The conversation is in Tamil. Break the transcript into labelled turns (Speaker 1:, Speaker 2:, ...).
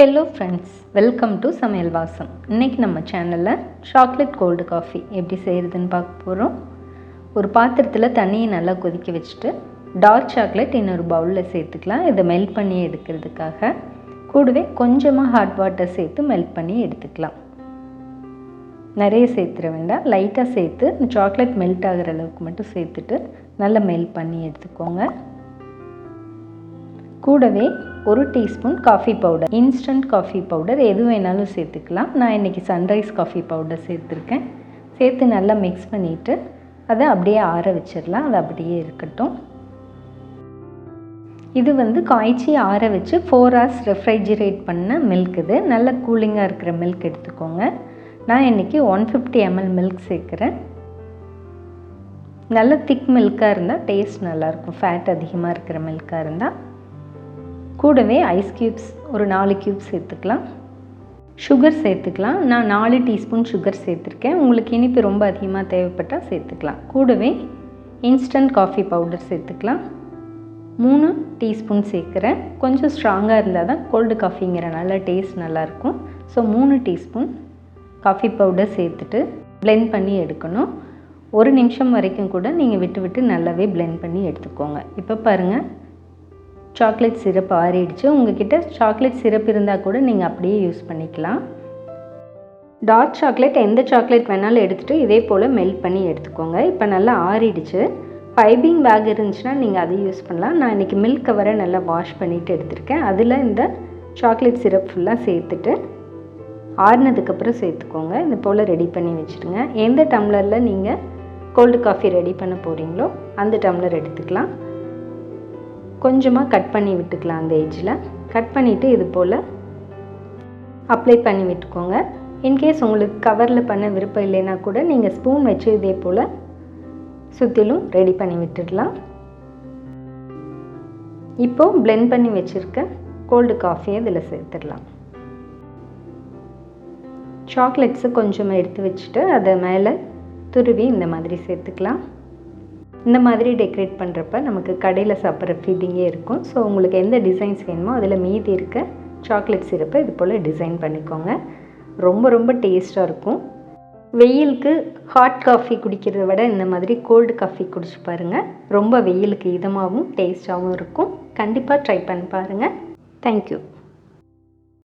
Speaker 1: ஹலோ ஃப்ரெண்ட்ஸ், வெல்கம் டு சமையல் வாசம். இன்றைக்கி நம்ம சேனலில் சாக்லேட் கோல்டு காஃபி எப்படி செய்கிறதுன்னு பார்க்க போகிறோம். ஒரு பாத்திரத்தில் தண்ணியை நல்லா கொதிக்க வச்சுட்டு டார்க் சாக்லேட் இன்னொரு பவுலில் சேர்த்துக்கலாம். இதை மெல்ட் பண்ணி எடுக்கிறதுக்காக கூடவே கொஞ்சமாக ஹாட் வாட்டர் சேர்த்து மெல்ட் பண்ணி எடுத்துக்கலாம். நிறைய சேர்த்துட வேண்டாம், லைட்டாக சேர்த்து இந்த சாக்லேட் மெல்ட் ஆகிற அளவுக்கு மட்டும் சேர்த்துட்டு நல்லா மெல்ட் பண்ணி எடுத்துக்கோங்க. கூடவே 1 teaspoon coffee powder, instant coffee powder எது வேணாலும் சேர்த்துக்கலாம். நான் இன்றைக்கி சன்ரைஸ் காஃபி பவுடர் சேர்த்துருக்கேன். சேர்த்து நல்லா மிக்ஸ் பண்ணிவிட்டு அதை அப்படியே ஆற வச்சிடலாம். அது அப்படியே இருக்கட்டும். இது காய்ச்சி ஆற வச்சு 4 hours ரெஃப்ரிஜரேட் பண்ண மில்க். இது நல்ல கூலிங்காக இருக்கிற மில்க் எடுத்துக்கோங்க. நான் இன்றைக்கி 150 ml மில்க் சேர்க்குறேன். நல்ல திக் மில்காக இருந்தால் டேஸ்ட் நல்லாயிருக்கும். ஃபேட் அதிகமாக இருக்கிற மில்காக இருந்தால். கூடவே ஐஸ் க்யூப்ஸ் ஒரு 4 க்யூப்ஸ் சேர்த்துக்கலாம். சுகர் சேர்த்துக்கலாம். நான் 4 டீஸ்பூன் சுகர் சேர்த்துருக்கேன். உங்களுக்கு இனிப்பு ரொம்ப அதிகமாக தேவைப்பட்டால் சேர்த்துக்கலாம். கூடவே இன்ஸ்டன்ட் காஃபி பவுடர் சேர்த்துக்கலாம். 3 டீஸ்பூன் சேர்க்குறேன். கொஞ்சம் ஸ்ட்ராங்காக இருந்தால் தான் கோல்டு காஃபிங்கிறனால டேஸ்ட் நல்லாயிருக்கும். ஸோ 3 டீஸ்பூன் காஃபி பவுடர் சேர்த்துட்டு பிளெண்ட் பண்ணி எடுக்கணும். 1 நிமிஷம் வரைக்கும் கூட நீங்கள் விட்டு விட்டு நல்லாவே பிளெண்ட் பண்ணி எடுத்துக்கோங்க. இப்போ பாருங்கள், சாக்லேட் சிரப் ஆறிடுச்சு. உங்கள்கிட்ட சாக்லேட் சிரப் இருந்தால் கூட நீங்கள் அப்படியே யூஸ் பண்ணிக்கலாம். டார்க் சாக்லேட் எந்த சாக்லேட் வேணாலும் எடுத்துகிட்டு இதே போல் மெல்ட் பண்ணி எடுத்துக்கோங்க. இப்போ நல்லா ஆறிடுச்சு. பைப்பிங் பேக் இருந்துச்சுன்னா நீங்கள் அதை யூஸ் பண்ணலாம். நான் இன்றைக்கி மில்க் கவரை நல்லா வாஷ் பண்ணிவிட்டு எடுத்திருக்கேன். அதில் இந்த சாக்லேட் சிரப் ஃபுல்லாக சேர்த்துட்டு ஆறினதுக்கப்புறம் சேர்த்துக்கோங்க. இது போல் ரெடி பண்ணி வச்சுருங்க. எந்த டம்ளரில் நீங்கள் கோல்டு காஃபி ரெடி பண்ண போகிறீங்களோ அந்த டம்ளர் எடுத்துக்கலாம். கொஞ்சமாக கட் பண்ணி விட்டுக்கலாம். அந்த எட்ஜில் கட் பண்ணிவிட்டு இது போல் அப்ளை பண்ணி விட்டுக்கோங்க. இன்கேஸ் உங்களுக்கு கவரில் பண்ண விருப்பம் இல்லைன்னா கூட நீங்கள் ஸ்பூன் வச்சு இதே போல் சுற்றிலும் ரெடி பண்ணி விட்டுடலாம். இப்போது பிளெண்ட் பண்ணி வச்சுருக்க கோல்டு காஃபியை இதில் சேர்த்துடலாம். சாக்லேட்ஸு கொஞ்சமாக எடுத்து வச்சுட்டு அதை மேலே துருவி இந்த மாதிரி சேர்த்துக்கலாம். இந்த மாதிரி டெக்கரேட் பண்ணுறப்ப நமக்கு கடையில் சாப்பிட்ற ஃபீலிங்கே இருக்கும். ஸோ உங்களுக்கு எந்த டிசைன்ஸ் வேணுமோ அதில் மீதி இருக்க சாக்லேட் சிரப்பை இது போல் டிசைன் பண்ணிக்கோங்க. ரொம்ப ரொம்ப டேஸ்ட்டாக இருக்கும். வெயிலுக்கு ஹாட் காஃபி குடிக்கிறத விட இந்த மாதிரி கோல்டு காஃபி குடிச்சு பாருங்கள். ரொம்ப வெயிலுக்கு இதமாகவும் டேஸ்ட்டாகவும் இருக்கும். கண்டிப்பாக ட்ரை பண்ணி பாருங்கள். தேங்க்யூ.